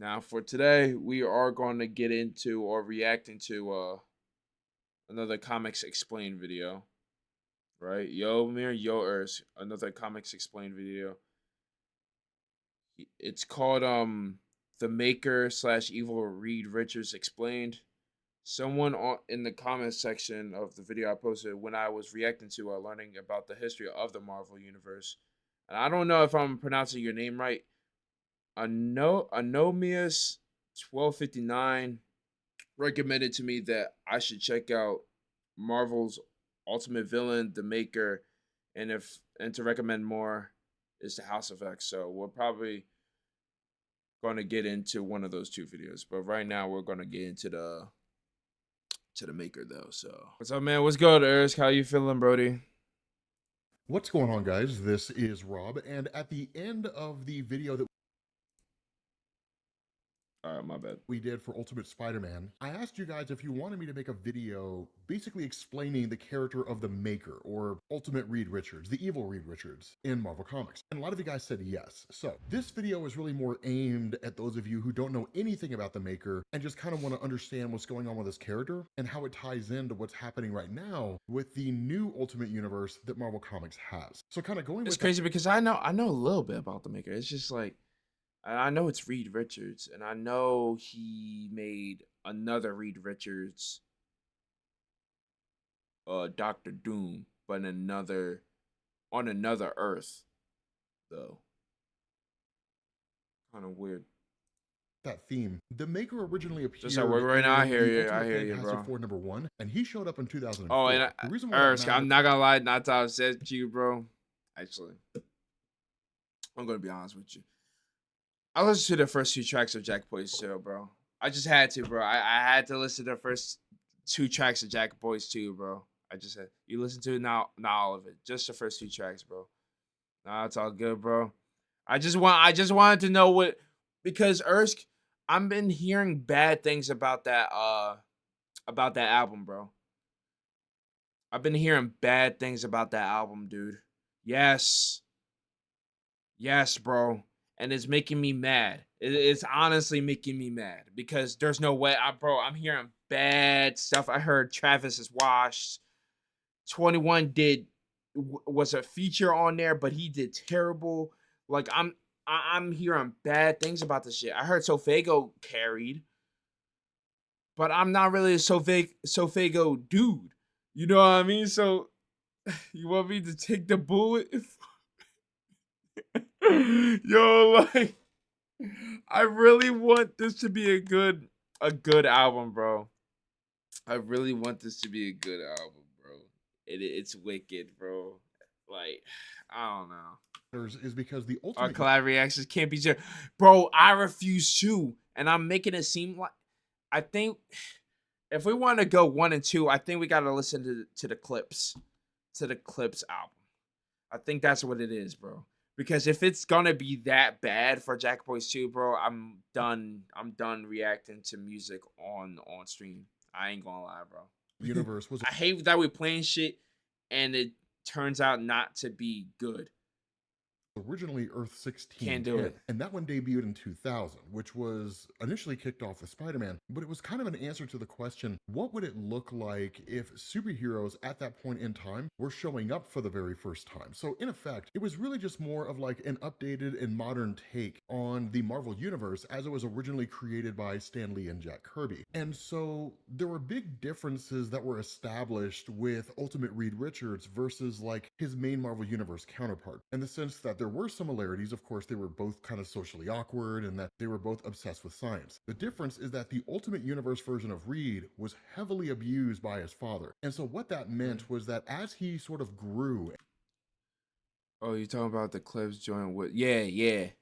Now, for today, we are going to get into or reacting to another Comics Explained video, right? Yo, Mir, yo, Urs, another Comics Explained video. It's called The Maker slash Evil Reed Richards Explained. Someone in the comments section of the video I posted when I was reacting to learning about the history of the Marvel Universe, and I don't know if I'm pronouncing your name right. Anomius 1259 recommended to me that I should check out Marvel's Ultimate Villain, The Maker, and to recommend more is the House of X. So we're probably going to get into one of those two videos, but right now we're going to get into the Maker though. So what's up, man? What's good, Ersk? How you feeling, Brody? What's going on, guys? This is Rob, and at the end of the video that All right, my bad. we did for Ultimate Spider-Man, I asked you guys if you wanted me to make a video basically explaining the character of the Maker, or Ultimate Reed Richards, the evil Reed Richards in Marvel Comics. And a lot of you guys said yes. So this video is really more aimed at those of you who don't know anything about the Maker and just kind of want to understand what's going on with this character and how it ties into what's happening right now with the new Ultimate Universe that Marvel Comics has. So kind of going It's with crazy because I know a little bit about the Maker. It's just like I know it's Reed Richards, and I know he made another Reed Richards, Doctor Doom, but on another Earth, though. Kind of weird. that theme. The Maker originally appeared Just at work right now. I in hear the you. Ultimate I hear you, Fantastic bro. Four #1, and he showed up in 2004. Oh, and The reason why that Ersk, I'm matters- not gonna lie, not to upset you, bro. Actually, I'm gonna be honest with you. I listened to the first two tracks of Jack Boy's Tale, bro. I just had to, bro. I had to listen to the first two tracks of Jack Boy's 2, bro. I just had you listen to it now, not all of it, just the first two tracks, bro. Nah, it's all good, bro. I just wanted to know what because Ersk, I've been hearing bad things about that album, bro. I've been hearing bad things about that album, dude. Yes. Yes, bro. And it's making me mad. It's honestly making me mad because there's no way, I'm hearing bad stuff. I heard Travis is washed. 21 was a feature on there, but he did terrible. Like I'm hearing bad things about this shit. I heard Sofago carried, but I'm not really a Sofago dude. You know what I mean? So you want me to take the bullet? Yo, like I really want this to be a good album, bro. I really want this to be a good album, bro. It's wicked, bro. Like I don't know. is because the Our Ultimate collab reactions can't be zero. Bro, I refuse to. And I'm making it seem like I think if we want to go 1 and 2, I think we gotta listen to the clips. To the clips album. I think that's what it is, bro. Because if it's gonna be that bad for Jack Boys 2, bro, I'm done. I'm done reacting to music on stream. I ain't gonna lie, bro. Universe was I hate that we're playing shit and it turns out not to be good. originally Earth 16, Can't do it. and that one debuted in 2000, which was initially kicked off with Spider-Man, but it was kind of an answer to the question, what would it look like if superheroes at that point in time were showing up for the very first time? So in effect, it was really just more of like an updated and modern take on the Marvel Universe as it was originally created by Stan Lee and Jack Kirby. And so there were big differences that were established with Ultimate Reed Richards versus like his main Marvel Universe counterpart, in the sense that there were similarities. Of course, they were both kind of socially awkward and that they were both obsessed with science. The difference is that the Ultimate Universe version of Reed was heavily abused by his father. And so what that meant was that as he sort of grew. Oh, you talking about the clips joint with yeah.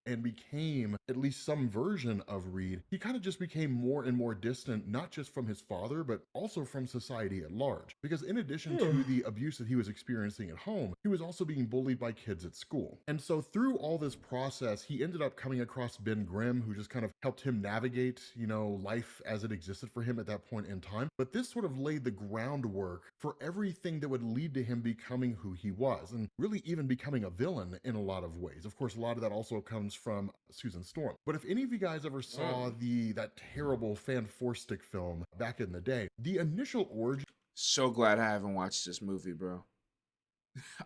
And became at least some version of Reed, he kind of just became more and more distant, not just from his father, but also from society at large. Because in addition to the abuse that he was experiencing at home, he was also being bullied by kids at school. And so through all this process, he ended up coming across Ben Grimm, who just kind of helped him navigate, you know, life as it existed for him at that point in time. But this sort of laid the groundwork for everything that would lead to him becoming who he was, and really even becoming a villain in a lot of ways. Of course, a lot of that also comes comes from Susan Storm. But if any of you guys ever saw that terrible Fan Four Stick film back in the day, the initial origin So glad I haven't watched this movie, bro.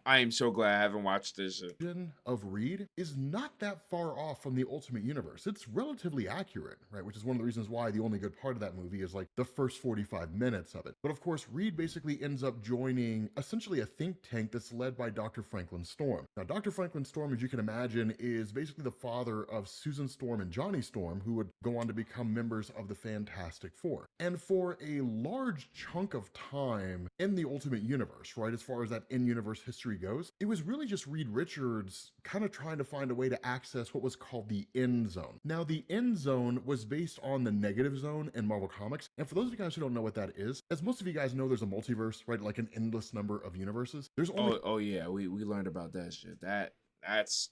I am so glad I haven't watched this shit. of Reed is not that far off from the Ultimate Universe. It's relatively accurate, right? Which is one of the reasons why the only good part of that movie is like the first 45 minutes of it. But of course, Reed basically ends up joining essentially a think tank that's led by Dr. Franklin Storm. Now, Dr. Franklin Storm, as you can imagine, is basically the father of Susan Storm and Johnny Storm, who would go on to become members of the Fantastic Four. And for a large chunk of time in the Ultimate Universe, right, as far as that in-universe history goes, it was really just Reed Richards kind of trying to find a way to access what was called the Endzone. Now, the Endzone was based on the Negative Zone in Marvel Comics, and for those of you guys who don't know what that is, as most of you guys know, there's a multiverse, right, like an endless number of universes. There's only Oh yeah, we learned about that shit. That's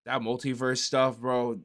that multiverse stuff, bro.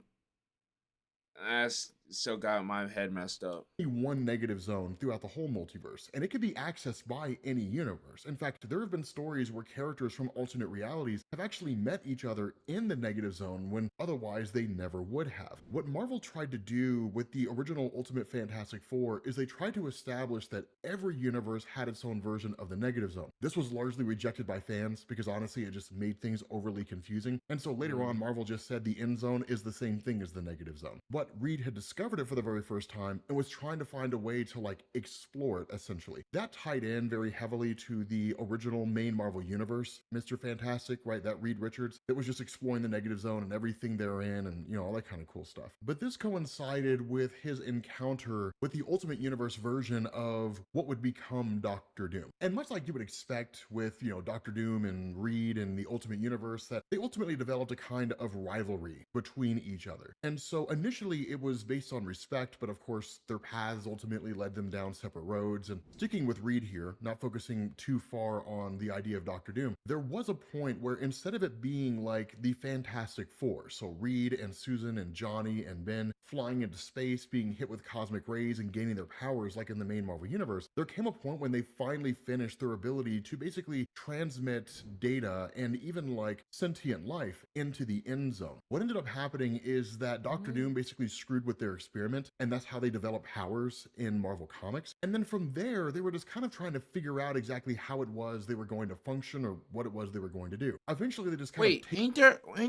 That's still got my head messed up. one negative zone throughout the whole multiverse, and it can be accessed by any universe. In fact, there have been stories where characters from alternate realities have actually met each other in the negative zone when otherwise they never would have. What Marvel tried to do with the original Ultimate Fantastic Four is they tried to establish that every universe had its own version of the negative zone. This was largely rejected by fans because honestly it just made things overly confusing, and so later on Marvel just said the end zone is the same thing as the negative zone. But Reed had discovered it for the very first time and was trying to find a way to like explore it essentially. That tied in very heavily to the original main Marvel universe, Mr. Fantastic, right? That Reed Richards that was just exploring the negative zone and everything therein and all that kind of cool stuff. But this coincided with his encounter with the Ultimate Universe version of what would become Doctor Doom. And much like you would expect with, Doctor Doom and Reed and the Ultimate Universe, that they ultimately developed a kind of rivalry between each other. And so initially it was based on respect, but of course their paths ultimately led them down separate roads. And sticking with Reed here, not focusing too far on the idea of Doctor Doom, there was a point where instead of it being like the Fantastic Four, so Reed and Susan and Johnny and Ben flying into space, being hit with cosmic rays and gaining their powers like in the main Marvel universe, there came a point when they finally finished their ability to basically transmit data and even like sentient life into the end zone. What ended up happening is that Doctor Doom basically screwed with their experiment, and that's how they developed powers in Marvel Comics. And then from there, they were just kind of trying to figure out exactly how it was they were going to function or what it was they were going to do. Eventually, they just kind of ain't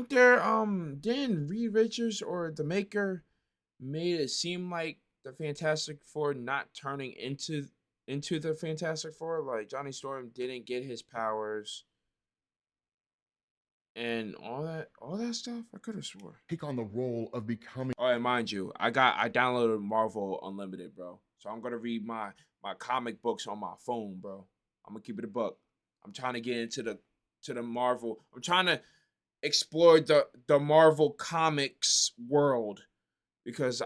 there didn't Reed Richards or the maker made it seem like the Fantastic Four not turning into the Fantastic Four? Like Johnny Storm didn't get his powers and all that stuff. I could have swore. take on the role of becoming. Oh, and mind you, I downloaded Marvel Unlimited, bro. So I'm gonna read my comic books on my phone, bro. I'm gonna keep it a buck. I'm trying to get into the Marvel. I'm trying to explore the Marvel comics world because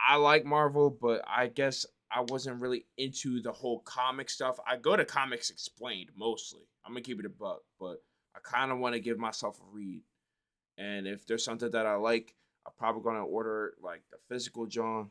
I like Marvel, but I guess I wasn't really into the whole comic stuff. I go to Comics Explained mostly. I'm gonna keep it a buck, but I kind of want to give myself a read. And if there's something that I like, I'm probably gonna order like the physical John.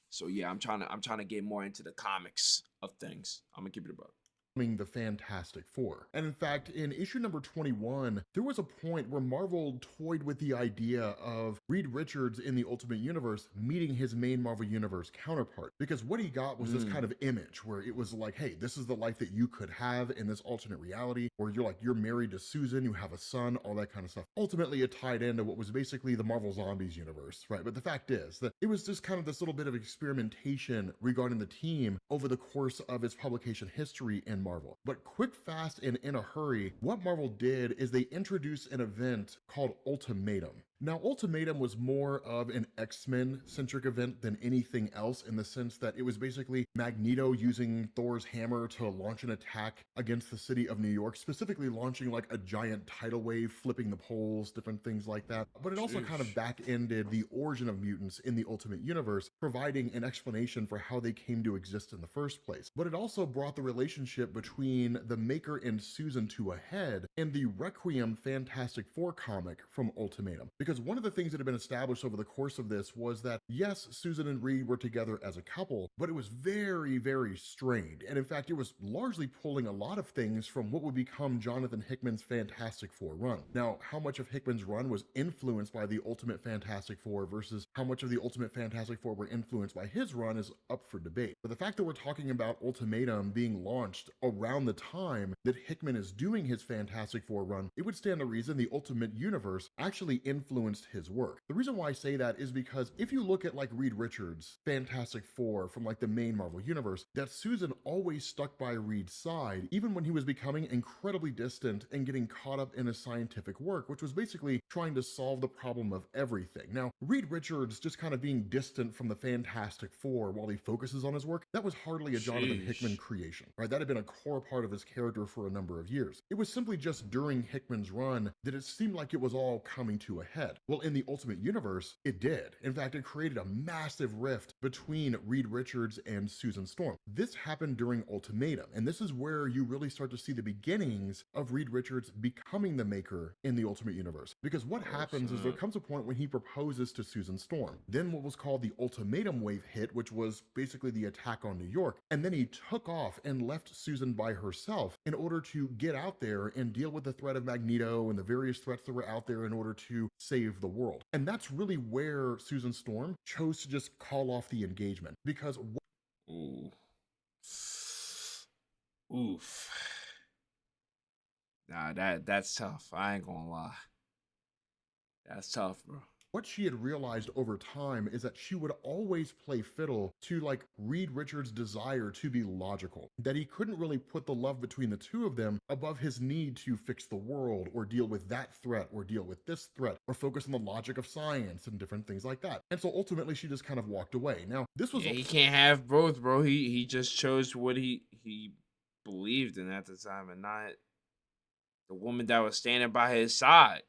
So yeah, I'm trying to get more into the comics of things. I'm gonna keep it a buck. The Fantastic Four. And in fact, in issue number 21, there was a point where Marvel toyed with the idea of Reed Richards in the Ultimate Universe meeting his main Marvel Universe counterpart. Because what he got was this kind of image where it was like, hey, this is the life that you could have in this alternate reality, where you're married to Susan, you have a son, all that kind of stuff. Ultimately, it tied into what was basically the Marvel Zombies universe, right? But the fact is that it was just kind of this little bit of experimentation regarding the team over the course of its publication history in Marvel. But quick, fast, and in a hurry, what Marvel did is they introduced an event called Ultimatum. Now, Ultimatum was more of an X-Men centric event than anything else in the sense that it was basically Magneto using Thor's hammer to launch an attack against the city of New York, specifically launching like a giant tidal wave, flipping the poles, different things like that. But it also kind of back-ended the origin of mutants in the Ultimate Universe, providing an explanation for how they came to exist in the first place. But it also brought the relationship between the Maker and Susan to a head in the Requiem Fantastic Four comic from Ultimatum. Because one of the things that had been established over the course of this was that, yes, Susan and Reed were together as a couple, but it was very, very strained. And in fact, it was largely pulling a lot of things from what would become Jonathan Hickman's Fantastic Four run. Now, how much of Hickman's run was influenced by the Ultimate Fantastic Four versus how much of the Ultimate Fantastic Four were influenced by his run is up for debate. But the fact that we're talking about Ultimatum being launched around the time that Hickman is doing his Fantastic Four run, it would stand to reason the Ultimate Universe actually influenced his work. The reason why I say that is because if you look at like Reed Richards' Fantastic Four from like the main Marvel Universe, that Susan always stuck by Reed's side, even when he was becoming incredibly distant and getting caught up in his scientific work, which was basically trying to solve the problem of everything. Now, Reed Richards just kind of being distant from the Fantastic Four while he focuses on his work, that was hardly a Jonathan Hickman creation, right? That had been a core part of his character for a number of years. It was simply just during Hickman's run that it seemed like it was all coming to a head. Well, in the Ultimate Universe, it did. In fact, it created a massive rift between Reed Richards and Susan Storm. This happened during Ultimatum, and this is where you really start to see the beginnings of Reed Richards becoming the Maker in the Ultimate Universe. Because what happens is there comes a point when he proposes to Susan Storm. Then what was called the Ultimatum wave hit, which was basically the attack on New York, and then he took off and left Susan by herself in order to get out there and deal with the threat of Magneto and the various threats that were out there in order to save the world. And that's really where Susan Storm chose to just call off the engagement, because Ooh. Oof. Nah, that's tough. I ain't gonna lie. That's tough, bro. what she had realized over time is that she would always play fiddle to like Reed Richards' desire to be logical, that he couldn't really put the love between the two of them above his need to fix the world or deal with that threat or deal with this threat or focus on the logic of science and different things like that. And so ultimately she just kind of walked away. Now, this was he can't have both, bro. He just chose what he believed in at the time and not the woman that was standing by his side.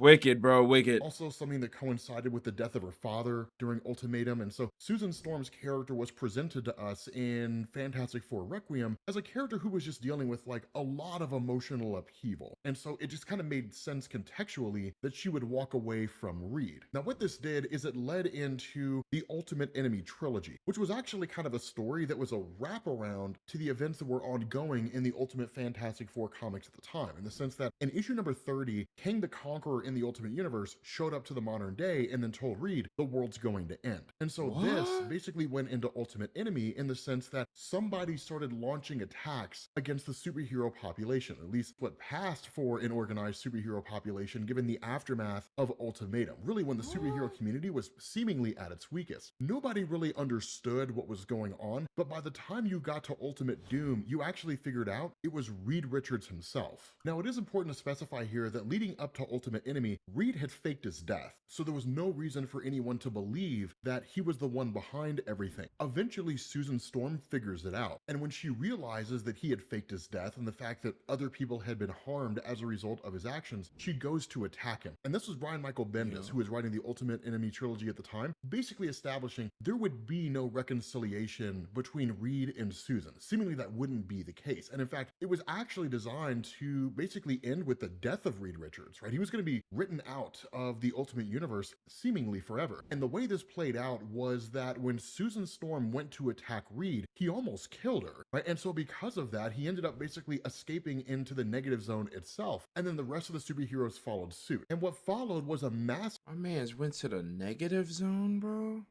Wicked, bro, wicked. also something that coincided with the death of her father during Ultimatum. And so Susan Storm's character was presented to us in Fantastic Four Requiem as a character who was just dealing with like a lot of emotional upheaval. And so it just kind of made sense contextually that she would walk away from Reed. Now, what this did is it led into the Ultimate Enemy trilogy, which was actually kind of a story that was a wraparound to the events that were ongoing in the Ultimate Fantastic Four comics at the time, in the sense that in issue number 30, King the Conqueror in the Ultimate Universe showed up to the modern day and then told Reed the world's going to end. And so this basically went into Ultimate Enemy in the sense that somebody started launching attacks against the superhero population, at least what passed for an organized superhero population given the aftermath of Ultimatum, really when the superhero community was seemingly at its weakest. Nobody really understood what was going on, but by the time you got to Ultimate Doom, you actually figured out it was Reed Richards himself. Now, it is important to specify here that leading up to Ultimate Enemy, Reed had faked his death, so there was no reason for anyone to believe that he was the one behind everything. Eventually, Susan Storm figures it out, and when she realizes that he had faked his death and the fact that other people had been harmed as a result of his actions, she goes to attack him. And this was Brian Michael Bendis, who was writing the Ultimate Enemy trilogy at the time, basically establishing there would be no reconciliation between Reed and Susan. Seemingly that wouldn't be the case. And in fact, it was actually designed to basically end with the death of Reed Richards, right? He was going to be written out of the Ultimate Universe seemingly forever. And the way this played out was that when Susan Storm went to attack Reed, he almost killed her, right? And so because of that, he ended up basically escaping into the negative zone itself. And then the rest of the superheroes followed suit. And what followed was a mass— My man's went to the negative zone, bro.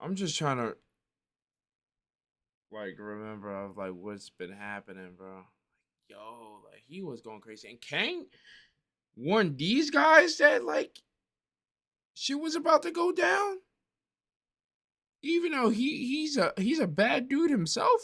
I'm just trying to like remember of like what's been happening, bro. Yo, like he was going crazy. And Kang warned these guys that like shit was about to go down. Even though he's a bad dude himself.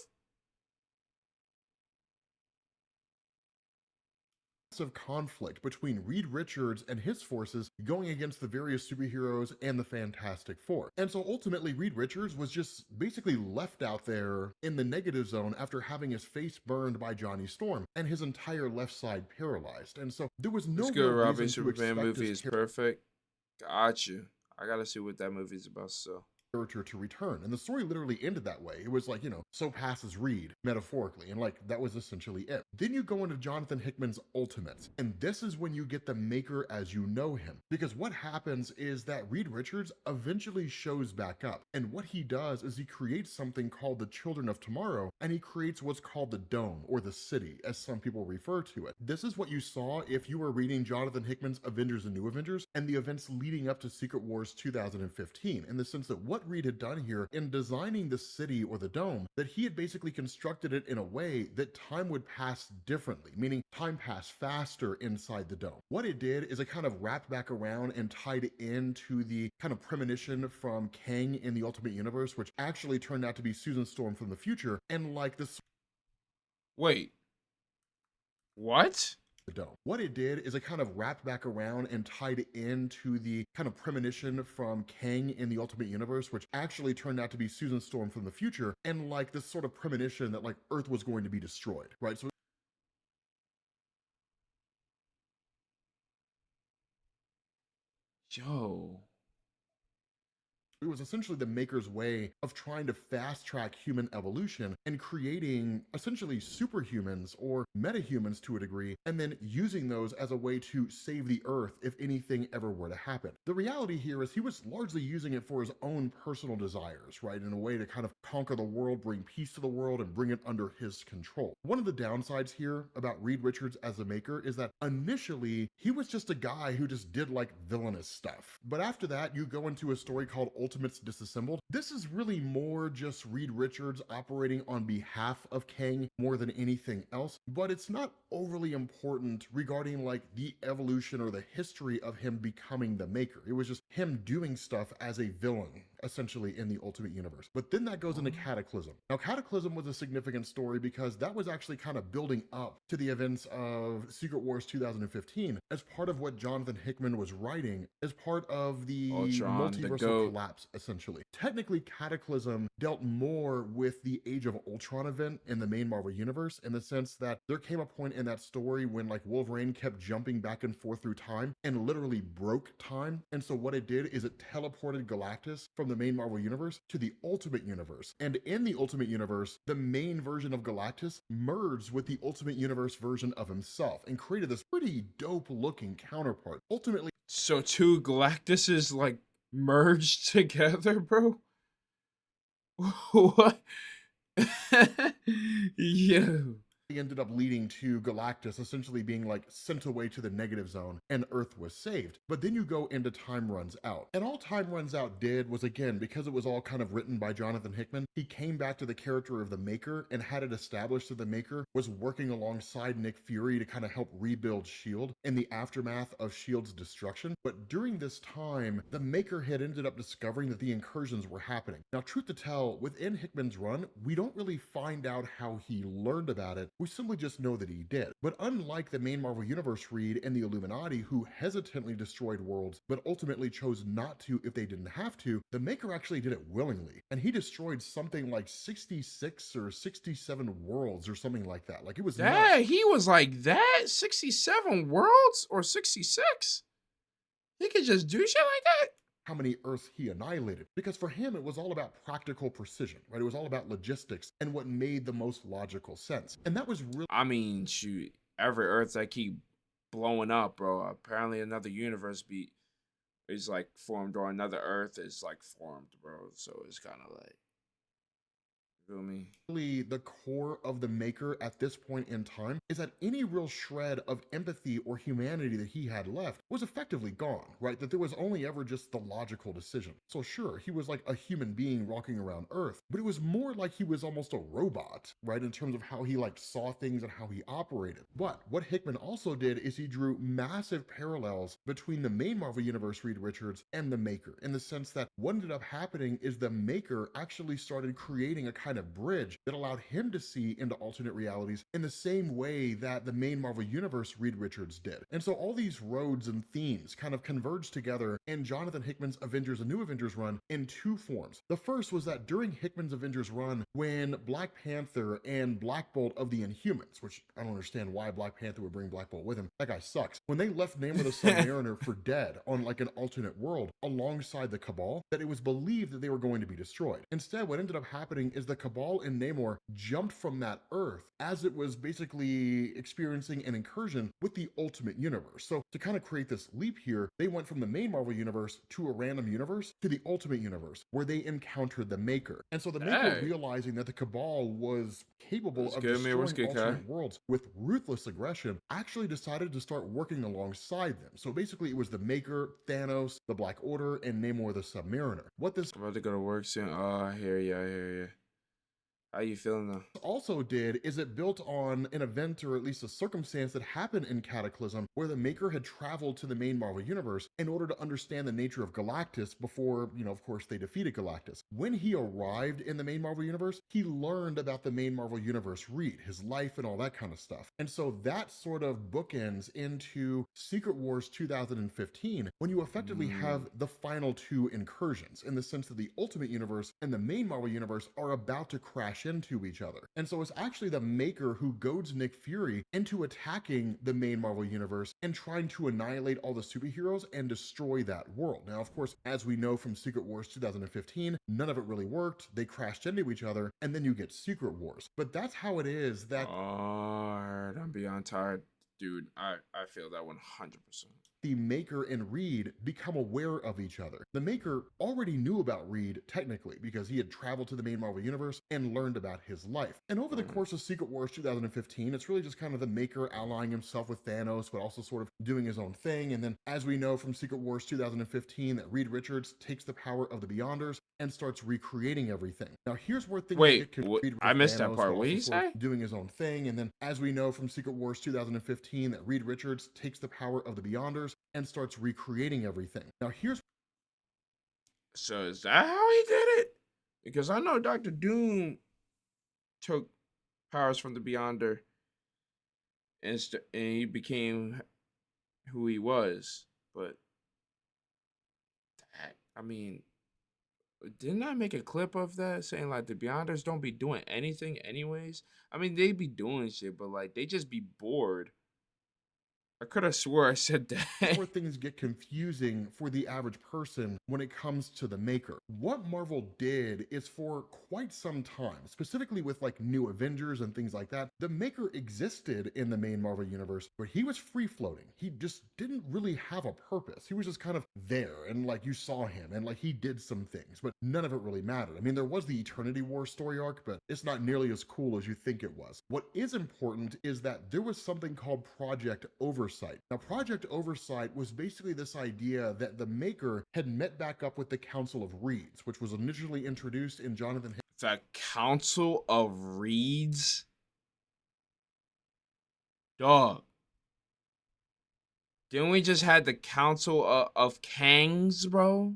of conflict between Reed Richards and his forces going against the various superheroes and the Fantastic Four. And so ultimately Reed Richards was just basically left out there in the negative zone after having his face burned by Johnny Storm and his entire left side paralyzed. And so there was no This good real Robin reason to Superman expect movie his is perfect. Got you. I gotta see what that movie's about. So character to return. And the story literally ended that way. It was like, so passes Reed, metaphorically. And like, that was essentially it. Then you go into Jonathan Hickman's Ultimates, and this is when you get the Maker as you know him. Because what happens is that Reed Richards eventually shows back up, and what he does is he creates something called the Children of Tomorrow, and he creates what's called the Dome, or the City, as some people refer to it. This is what you saw if you were reading Jonathan Hickman's Avengers and New Avengers, and the events leading up to Secret Wars 2015, in the sense that what Reed had done here in designing the city or the dome, that he had basically constructed it in a way that time would pass differently, meaning time passed faster inside the dome. What it did is it kind of wrapped back around and tied into the kind of premonition from Kang in the Ultimate Universe, which actually turned out to be Susan Storm from the future, and like this. Wait. What? The dome. What it did is it kind of wrapped back around and tied into the kind of premonition from Kang in the Ultimate Universe, which actually turned out to be Susan Storm from the future, and like this sort of premonition that like Earth was going to be destroyed, right? So Yo. it was essentially the Maker's way of trying to fast track human evolution and creating essentially superhumans or metahumans to a degree, and then using those as a way to save the Earth if anything ever were to happen. The reality here is he was largely using it for his own personal desires, right? In a way to kind of conquer the world, bring peace to the world, and bring it under his control. One of the downsides here about Reed Richards as the Maker is that initially he was just a guy who just did like villainous stuff. But after that, you go into a story called Ultimates Disassembled. This is really more just Reed Richards operating on behalf of Kang more than anything else, but it's not overly important regarding like the evolution or the history of him becoming the Maker. It was just him doing stuff as a villain, essentially, in the Ultimate Universe. But then that goes into Cataclysm. Now, Cataclysm was a significant story because that was actually kind of building up to the events of Secret Wars 2015 as part of what Jonathan Hickman was writing as part of the Ultron, the multiversal GOAT. collapse, essentially. Technically, Cataclysm dealt more with the Age of Ultron event in the main Marvel Universe, in the sense that there came a point in that story when like Wolverine kept jumping back and forth through time and literally broke time. And so what it did is it teleported Galactus from the main Marvel Universe to the Ultimate Universe. And in the Ultimate Universe, the main version of Galactus merged with the Ultimate Universe version of himself and created this pretty dope looking counterpart. Ultimately, So two Galactuses like merged together, bro? What? Yo. ended up leading to Galactus essentially being like sent away to the negative zone and Earth was saved. But then you go into Time Runs Out. And all Time Runs Out did was, again, because it was all kind of written by Jonathan Hickman, he came back to the character of the Maker and had it established that the Maker was working alongside Nick Fury to kind of help rebuild S.H.I.E.L.D. in the aftermath of S.H.I.E.L.D.'s destruction. But during this time, the Maker had ended up discovering that the incursions were happening. Now, truth to tell, within Hickman's run, we don't really find out how he learned about it. We simply just know that he did. But unlike the main Marvel Universe Reed and the Illuminati, who hesitantly destroyed worlds, but ultimately chose not to if they didn't have to, the Maker actually did it willingly. And he destroyed something like 66 or 67 worlds or something like that. Like, it was That nuts. he was like that? 67 worlds or 66? He could just do shit like that? How many Earths he annihilated. Because for him, it was all about practical precision, right? It was all about logistics and what made the most logical sense. And that was really I mean, shoot, every Earth that keep blowing up, bro. Apparently another universe is like formed, or another Earth is like formed, bro. So it's kind of like, you feel me? the core of the Maker at this point in time is that any real shred of empathy or humanity that he had left was effectively gone, right? That there was only ever just the logical decision. So sure, he was like a human being walking around Earth, but it was more like he was almost a robot, right? In terms of how he like saw things and how he operated. But what Hickman also did is he drew massive parallels between the main Marvel Universe Reed Richards and the Maker, in the sense that what ended up happening is the Maker actually started creating a kind of bridge that allowed him to see into alternate realities in the same way that the main Marvel Universe Reed Richards did. And so all these roads and themes kind of converged together in Jonathan Hickman's Avengers and New Avengers run in two forms. The first was that during Hickman's Avengers run, when Black Panther and Black Bolt of the Inhumans, which I don't understand why Black Panther would bring Black Bolt with him, that guy sucks. When they left Namor the Submariner for dead on like an alternate world alongside the Cabal, that it was believed that they were going to be destroyed. Instead, what ended up happening is the Cabal and Namor jumped from that Earth as it was basically experiencing an incursion with the Ultimate Universe. So to kind of create this leap here, they went from the main Marvel universe to a random universe to the Ultimate Universe, where they encountered the Maker. And so the Maker, Hey. realizing that the Cabal was capable What's of good, man? What's destroying good, Kai? alternate worlds with ruthless aggression, actually decided to start working alongside them. So basically it was the Maker, Thanos, the Black Order, and Namor the Submariner. What this I'm about to go to work soon. Oh, I hear you. I hear you. How you feeling though? also did is it built on an event, or at least a circumstance, that happened in Cataclysm, where the Maker had traveled to the main Marvel universe in order to understand the nature of Galactus before, of course, they defeated Galactus. When he arrived in the main Marvel universe, he learned about the main Marvel universe Reed, his life and all that kind of stuff. And so that sort of bookends into Secret Wars 2015, when you effectively have the final two incursions, in the sense that the Ultimate Universe and the main Marvel universe are about to crash into each other. And so it's actually the Maker who goads Nick Fury into attacking the main Marvel universe and trying to annihilate all the superheroes and destroy that world. Now, of course, as we know from Secret Wars 2015, none of it really worked. They crashed into each other, and then you get Secret Wars. But that's how it is that I'm beyond tired. Dude, I feel that 100%. the Maker and Reed become aware of each other. The Maker already knew about Reed, technically, because he had traveled to the main Marvel universe and learned about his life. And over the course of Secret Wars 2015, it's really just kind of the Maker allying himself with Thanos, but also sort of doing his own thing. And then, as we know from Secret Wars 2015, that Reed Richards takes the power of the Beyonders and starts recreating everything. Now, here's where things Wait, get what? confused. I missed that Thanos, part. but What did also he sort of say? doing his own thing. And then, as we know from Secret Wars 2015, that Reed Richards takes the power of the Beyonders and starts recreating everything. Now, here's So is that how he did it? Because I know Doctor Doom took powers from the Beyonder and he became who he was. But I mean, didn't I make a clip of that saying like the Beyonders don't be doing anything anyways? I mean, they be doing shit, but like they just be bored. I could have swore I said that. where things get confusing for the average person when it comes to the Maker. What Marvel did is, for quite some time, specifically with like New Avengers and things like that, the Maker existed in the main Marvel universe, but he was free floating. He just didn't really have a purpose. He was just kind of there, and like you saw him, and like he did some things, but none of it really mattered. I mean, there was the Eternity War story arc, but it's not nearly as cool as you think it was. What is important is that there was something called Project Oversight. Now, Project Oversight was basically this idea that the Maker had met back up with the Council of Reeds, which was initially introduced in Jonathan The Council of Reeds? Dog. Didn't we just had the Council of Kangs, bro?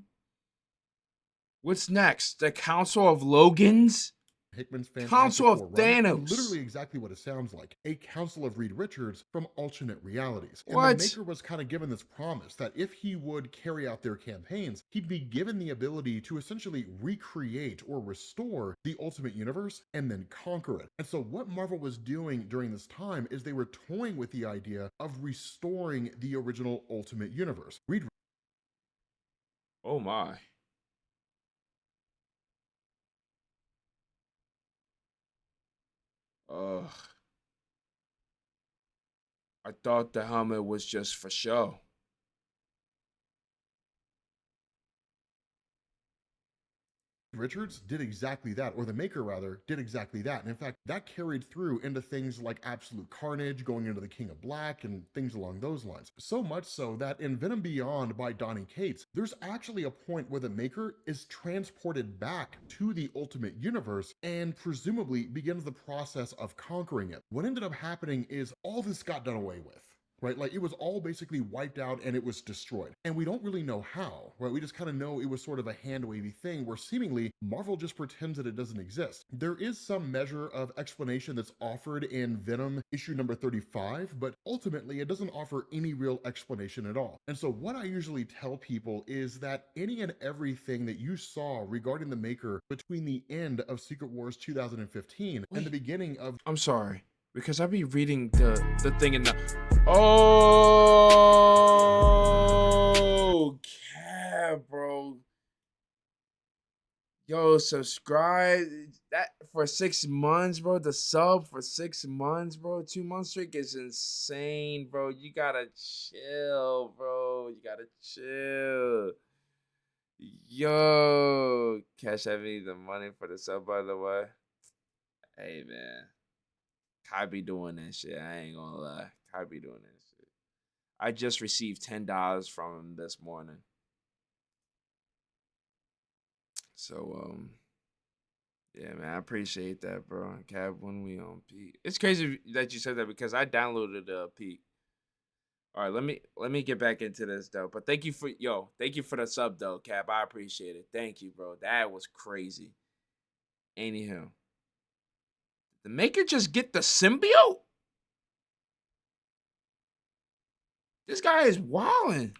What's next? The Council of Logans? Hickman's Fantastic Council of Four run, Thanos. literally exactly what it sounds like. A Council of Reed Richards from alternate realities. And What? the Maker was kind of given this promise that if he would carry out their campaigns, he'd be given the ability to essentially recreate or restore the Ultimate Universe and then conquer it. And so what Marvel was doing during this time is they were toying with the idea of restoring the original Ultimate Universe. Reed Oh my. Ugh. I thought the helmet was just for show. Richards did exactly that, or the Maker rather, did exactly that. And in fact, that carried through into things like Absolute Carnage, going into the King of Black, and things along those lines. So much so that in Venom Beyond by Donny Cates, there's actually a point where the Maker is transported back to the Ultimate Universe and presumably begins the process of conquering it. What ended up happening is all this got done away with. Right? Like it was all basically wiped out and it was destroyed. And we don't really know how, right? We just kind of know it was sort of a hand-wavy thing where seemingly Marvel just pretends that it doesn't exist. There is some measure of explanation that's offered in Venom issue number 35, but ultimately it doesn't offer any real explanation at all. And so what I usually tell people is that any and everything that you saw regarding the Maker between the end of Secret Wars 2015 and the beginning of I'm sorry, because I be reading the thing in the Oh, Cab, bro. Yo, subscribe that for 6 months, bro. The sub for 6 months, bro. 2 months streak is insane, bro. You gotta chill, bro. You gotta chill. Yo, Cash App me the money for the sub, by the way. Hey, man. Kai be doing that shit. I ain't gonna lie. Kai be doing that shit. I just received $10 from him this morning. So, yeah, man, I appreciate that, bro. Cab, when we on Peak. It's crazy that you said that because I downloaded Peak. All right, let me get back into this though. But thank you for the sub though, Cap. I appreciate it. Thank you, bro. That was crazy. Anyhow, the Maker just get the symbiote. This guy is wilding.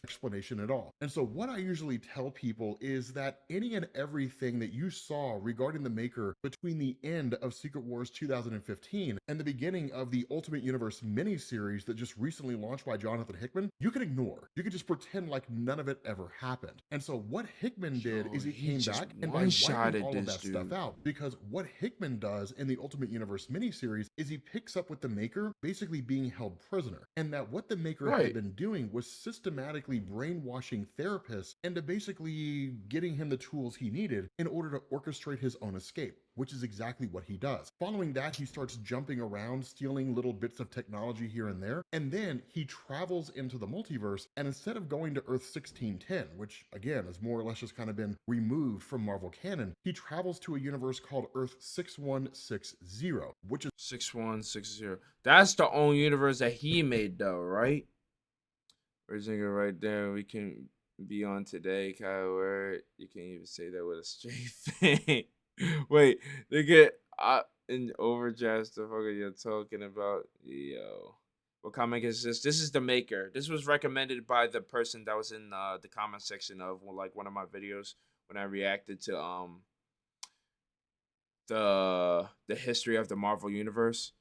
Explanation at all. And so what I usually tell people is that any and everything that you saw regarding the Maker between the end of Secret Wars 2015 and the beginning of the Ultimate Universe miniseries that just recently launched by Jonathan Hickman, you could ignore. You could just pretend like none of it ever happened. And so what Hickman did is he came back and by wiping all of that stuff out, because what Hickman does in the Ultimate Universe miniseries is he picks up with the Maker basically being held prisoner, and that what the Maker had been doing was systematically brainwashing therapists into basically getting him the tools he needed in order to orchestrate his own escape, which is exactly what he does. Following that, he starts jumping around, stealing little bits of technology here and there, and then he travels into the multiverse, and instead of going to Earth 1610, which again has more or less just kind of been removed from Marvel canon, he travels to a universe called Earth 6160, which is 6160. That's the own universe that he made though, right? Original right there. We can be on today, Kyle. Where you can't even say that with a straight face. Wait, they get in overdraft. The fuck are you talking about? Yo, what comic is this? This is the Maker. This was recommended by the person that was in the comment section of like one of my videos when I reacted to the history of the Marvel universe.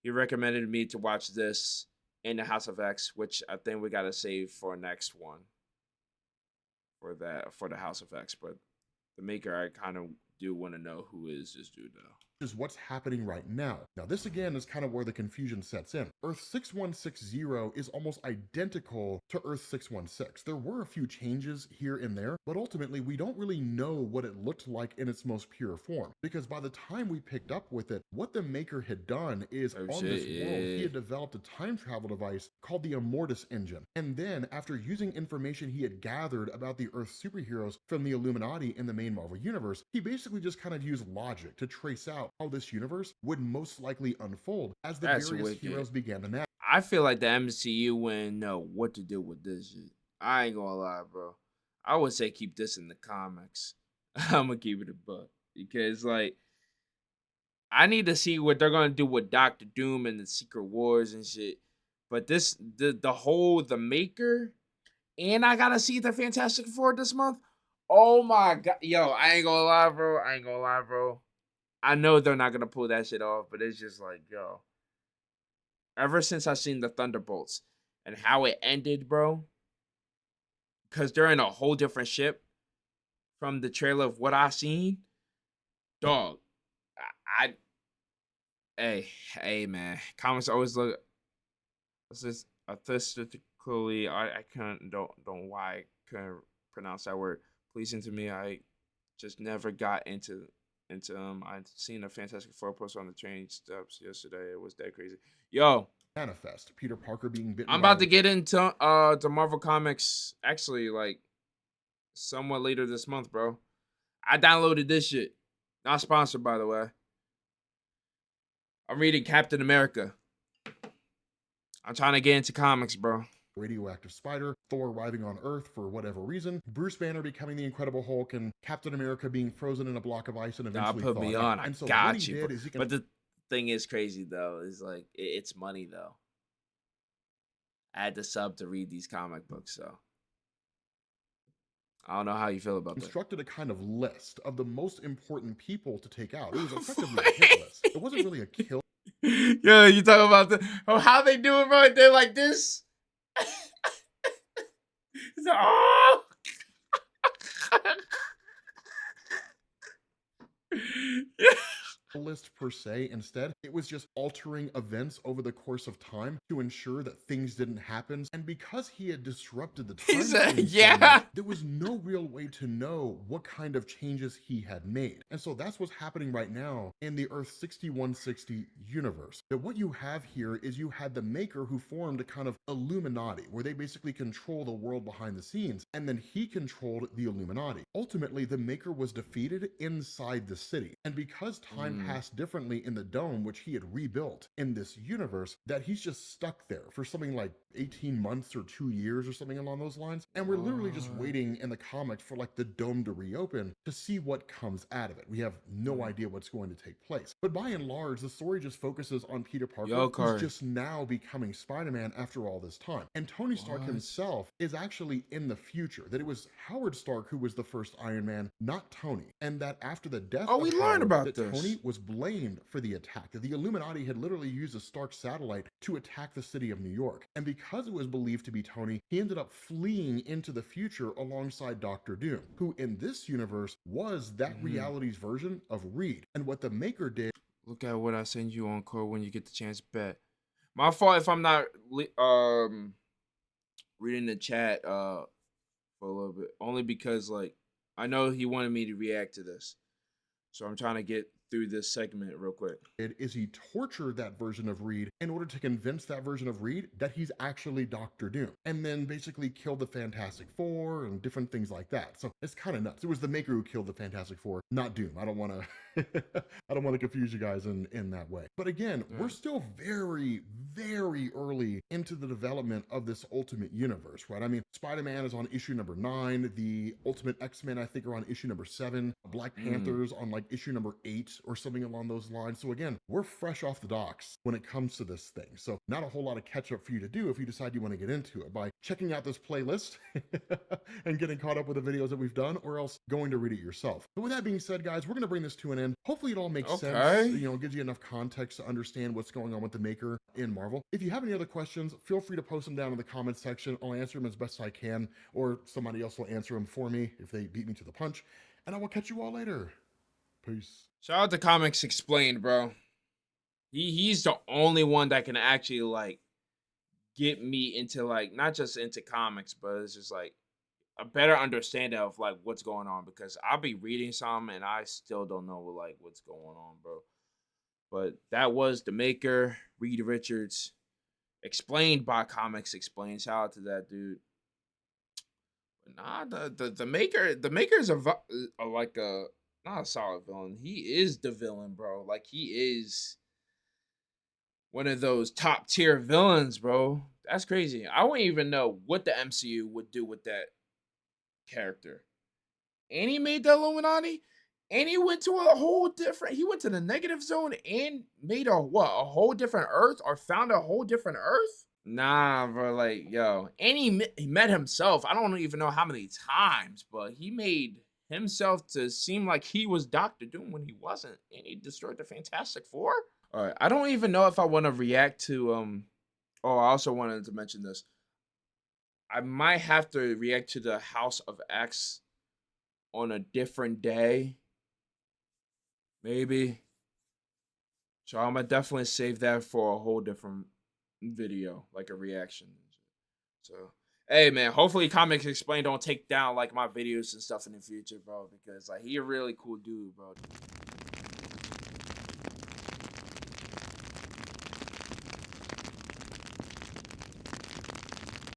He recommended me to watch this in the House of X, which I think we gotta save for next one. For the House of X, but the Maker, I kind of do want to know who is this dude though. Is what's happening right now. Now this again is kind of where the confusion sets in. Earth 6160 is almost identical to Earth 616. There were a few changes here and there, but ultimately we don't really know what it looked like in its most pure form, because by the time we picked up with it, what the Maker had done is on this world, he had developed a time travel device called the Immortus engine. And then after using information he had gathered about the Earth superheroes from the Illuminati in the main Marvel universe, he basically just kind of used logic to trace out how this universe would most likely unfold as the various heroes began to navigate. I feel like the MCU wouldn't know what to do with this shit. I ain't gonna lie, bro. I would say keep this in the comics. I'm gonna keep it a buck because, like, I need to see what they're gonna do with Doctor Doom and the Secret Wars and shit. But the Maker, and I gotta see the Fantastic Four this month. Oh my god, yo, I ain't gonna lie, bro. I know they're not gonna pull that shit off, but it's just like, yo. Ever since I seen the Thunderbolts and how it ended, bro, because they're in a whole different ship from the trailer of what I seen, dog. Hey, man. Comics always look. It's just aesthetically. I don't why I couldn't pronounce that word pleasing to me. I just never got into I'd seen a Fantastic Four poster on the train steps yesterday. It was that crazy. Yo, manifest Peter Parker being bitten. I'm about to get into the Marvel Comics actually like somewhat later this month, bro. I downloaded this shit. Not sponsored, by the way. I'm reading Captain America. I'm trying to get into comics, bro. Radioactive Spider, Thor arriving on Earth for whatever reason, Bruce Banner becoming the Incredible Hulk, and Captain America being frozen in a block of ice and eventually put me on. And so got what he you, did is he but the thing is crazy though. Is like it's money though. I had to sub to read these comic books, so I don't know how you feel about that. Constructed a kind of list of the most important people to take out. It was effectively a hit list. It wasn't really a kill. Yeah, you talking about how they do it, bro? They're like this. It's like, oh! list per se. Instead, it was just altering events over the course of time to ensure that things didn't happen. And because he had disrupted the He time said, stream so yeah. much, there was no real way to know what kind of changes he had made. And so that's what's happening right now in the Earth 6160 universe. That what you have here is you had the Maker who formed a kind of Illuminati, where they basically control the world behind the scenes, and then he controlled the Illuminati. Ultimately, the Maker was defeated inside the city. And because time passed differently in the dome, which he had rebuilt in this universe, that he's just stuck there for something like 18 months or 2 years or something along those lines. And we're literally just waiting in the comics for like the dome to reopen to see what comes out of it. We have no idea what's going to take place. But by and large, the story just focuses on Peter Parker, who's just now becoming Spider-Man after all this time. And Tony Stark himself is actually in the future, that it was Howard Stark who was the first Iron Man, not Tony. And that after the death of we Howard, learned about that this. Tony was blamed for the attack, that the Illuminati had literally used a Stark satellite to attack the city of New York. And because it was believed to be Tony, he ended up fleeing into the future alongside Doctor Doom, who in this universe was that reality's version of Reed. And what the Maker did... Look at what I send you on code when you get the chance. Bet. My fault if I'm not reading the chat for a little bit. Only because like I know he wanted me to react to this. So I'm trying to get through this segment real quick. Is he tortured that version of Reed in order to convince that version of Reed that he's actually Doctor Doom, and then basically killed the Fantastic Four and different things like that. So it's kind of nuts. It was the Maker who killed the Fantastic Four, not Doom. I don't want to I don't want to confuse you guys in that way. But again, we're still very, very early into the development of this Ultimate Universe, right? I mean, Spider-Man is on issue number 9. The Ultimate X-Men, I think, are on issue number 7. Black Panther's on like issue number 8 or something along those lines. So again, we're fresh off the docks when it comes to this thing. So not a whole lot of catch up for you to do if you decide you want to get into it by checking out this playlist and getting caught up with the videos that we've done, or else going to read it yourself. But with that being said, guys, we're going to bring this to an end. Hopefully it all makes sense. You know, it gives you enough context to understand what's going on with the Maker in Marvel. If you have any other questions, feel free to post them down in the comments section. I'll answer them as best I can, or somebody else will answer them for me if they beat me to the punch. And I will catch you all later. Peace. Shout out to Comics Explained, bro. He's the only one that can actually like get me into like not just into comics, but it's just like a better understanding of like what's going on, because I'll be reading some and I still don't know like what's going on, bro. But that was the Maker, Reed Richards, explained by Comics Explained. Shout out to that dude. But nah, the Maker is like a not a solid villain. He is the villain, bro. Like he is one of those top tier villains, bro. That's crazy. I wouldn't even know what the MCU would do with that character. And he made the Illuminati, and he went to a whole different. He went to the negative zone and made a whole different Earth, or found a whole different Earth. Nah, bro. Like yo, and he met himself. I don't even know how many times, but he made himself to seem like he was Doctor Doom when he wasn't, and he destroyed the Fantastic Four. All right, I don't even know if I want to react to Oh, I also wanted to mention this. I might have to react to the House of X on a different day, maybe. So I'm gonna definitely save that for a whole different video, like a reaction. So hey man, hopefully Comics Explained don't take down like my videos and stuff in the future, bro, because like he a really cool dude, bro.